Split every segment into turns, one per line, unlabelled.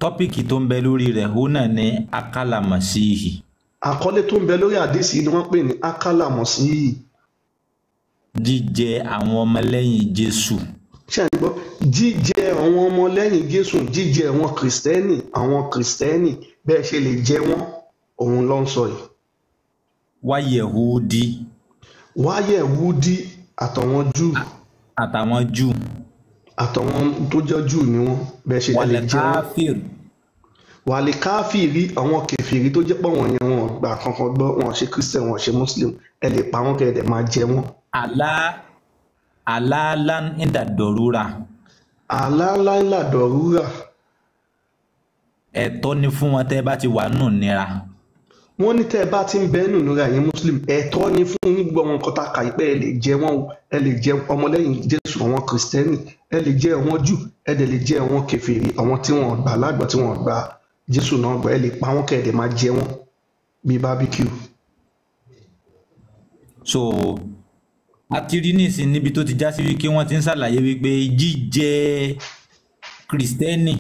tọ́pìkì tó ń bẹ lórí rẹ̀ ó náà ní akálà màsíhì.
Àkọlé tó ń bẹ lórí àdìsí ni wọ́n pè ní akálà màsíhì.
Jíjẹ àwọn ọmọlẹ́yìn Jésù.
Ṣé ẹ gbọ́? Jíjẹ àwọn ọmọlẹ́yìn Jésù, jíjẹ àwọn kìrìsìtẹ́nì bẹ́ẹ̀ ṣe lè jẹ wọ́n, òun ló ń sọ yìí. Wáyẹ̀húdí àtàwọn Júù. Àtàwọn tó jẹ́ Júù ni wọ́n bẹ́ẹ̀ ṣe lè jẹ wọ́n. Wàlẹ̀ káfíìrì àwọn kèfèrí tó jẹ́ pọ̀ wọ́n yẹn wọn gbà kankan gbọ́, wọn ṣe Christian, wọn ṣe Muslim, ẹ lè pa wọ́n kẹ́ ẹ dẹ̀ máa jẹ wọ́n.
Àlàálán ìdàdọ̀rúra.
Àlàálá ìdàdọ̀rúra.
Ẹ̀tọ́ ni fún wọn tẹ́ bá ti wà nù nira.
Wọ́n ní tẹ́ bá ti ń bẹ nù nira yẹn Muslim, ẹ̀tọ́ ni fún yín gbọ́ wọn kọ́ta kà pé ẹ lè jẹ wọ́n, ẹ lè jẹ ọmọlẹ́yìn Jésù àwọn kìrìsìtẹ́nì, ẹ lè jẹ àwọn Júù, ẹ dẹ̀ lè jẹ àwọn kèfèrí, àwọn tí wọ́n gbà lágbà tí wọ́n gbà Jésù náà gbà, ẹ lè pa wọ́n kẹ́ ẹ dẹ̀ máa jẹ wọ́n bíi barbecue.
So a ti rí nísìn níbi tó ti já sí wípé wọ́n ti ń ṣàlàyé wípé jíjẹ kìrìsìtẹ́nì,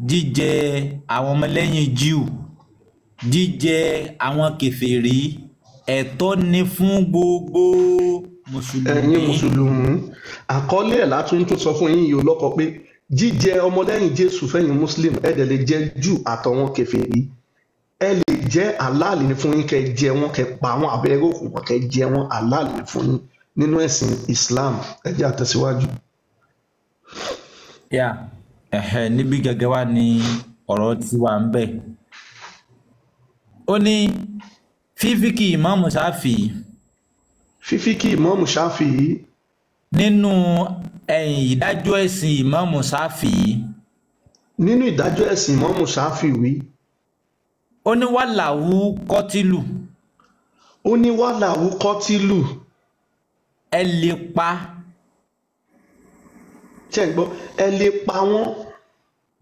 jíjẹ àwọn ọmọlẹ́yìn Júù, jíjẹ àwọn kèfèrí ẹ̀tọ́ ni fún gbogbo mùsùlùmí.
Ẹ̀yin mùsùlùmí, àkọlé ẹ̀ látún tún sọ fún yín yìí olókọ pé jíjẹ ọmọlẹ́yìn Jésù fẹ́yìn Muslim, ẹ dẹ̀ lè jẹ Júù àtàwọn kèfèrí, ẹ lè jẹ́ àlàálì ní fún yín kẹ́ jẹ wọ́n, kẹ́ pa àwọn abẹ́rẹ́ òkùnkùn kẹ́ jẹ wọ́n, àlàálì ní fún yín nínú ẹ̀sìn Islam. Ẹ jẹ́ àtẹ̀síwájú.
Níbi gẹ́gẹ́ wá ní ọ̀rọ̀ tí wà ń bẹ̀. Ó ní fífíkì ìmáàmù Ṣáfì nínú ìdájọ́ ẹ̀sìn ìmáàmù Ṣáfì.
Nínú ìdájọ́ ẹ̀sìn ìmáàmù Ṣáfì wí.
Ó ní wàláwú kọ́tìlù. Ẹ lè pa.
Ṣé ẹ gbọ́? Ẹ lè pa wọ́n.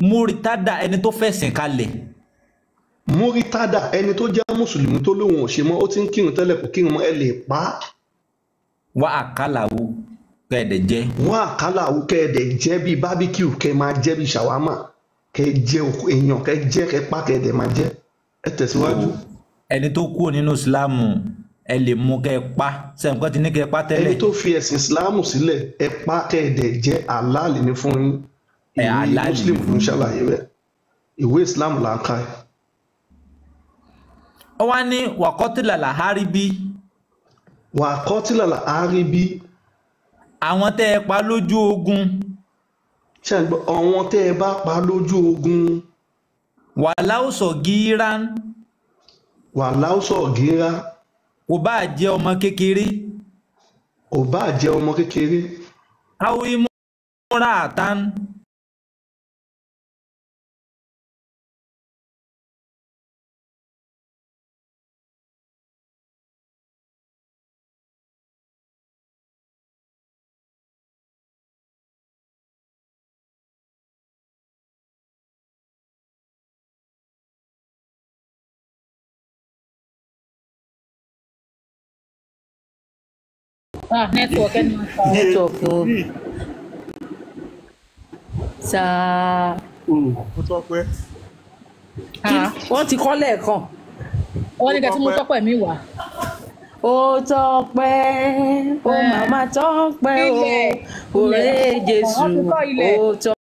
Múrítádà ẹni tó fẹ̀sìn kalẹ̀.
Múrítádà ẹni tó jẹ́ mùsùlùmí tó lóun ò ṣe mọ́, ó ti ń kírun tẹ́lẹ̀ kò kírun mọ́, ẹ lè pa.
Wá àkàlàwú kẹ́ẹ̀dẹ̀ jẹ́.
Wá àkàlàwú kẹ́ẹ̀dẹ̀ jẹ́ bíi barbecue, kẹ́ẹ̀ máa jẹ́ bíi ṣàwámà, kẹ́ẹ̀ jẹ́ èèyàn, kẹ́ẹ̀ jẹ́ kẹ́ẹ̀ pa kẹ́ẹ̀dẹ̀ máa jẹ́. Ẹ tẹ̀síwájú.
Ẹni tó kúrò nínú Ìsìlámù ẹ lè mú kẹ́ pa, sẹ́yìn kan ti ní kẹ́ pa tẹ́lẹ̀.
Ẹni tó fi ẹ̀sìn Ìsìlámù sílẹ̀ ẹ pa kẹ́ẹ̀dẹ̀ jẹ́ àlàálì ní fún yín. Ìwé Muslim ló ń ṣàlàyé rẹ̀, ìwé Ìsìlámù là ń ka ẹ̀.
Ó wá ní wàkọ́tìlà làháríbí. Àwọn tẹ́ ẹ pa lójú ogun.
Ṣé ẹ gbọ́? Àwọn tẹ́ ẹ bá pa lójú ogun.
Wàláùsọ̀ gírán. Kò bá jẹ́ ọmọ kékeré. Káwí múra àtán.
Network sáà wọ́n ti kọ́ lẹ́ẹ̀kan.
Wọ́n ní kẹ́tí mú Tọ́pẹ́ mi wá.
Ó Tọ́pẹ́, ó màmá Tọ́pẹ́ o, òré Jésù, ó Tọ́pẹ́.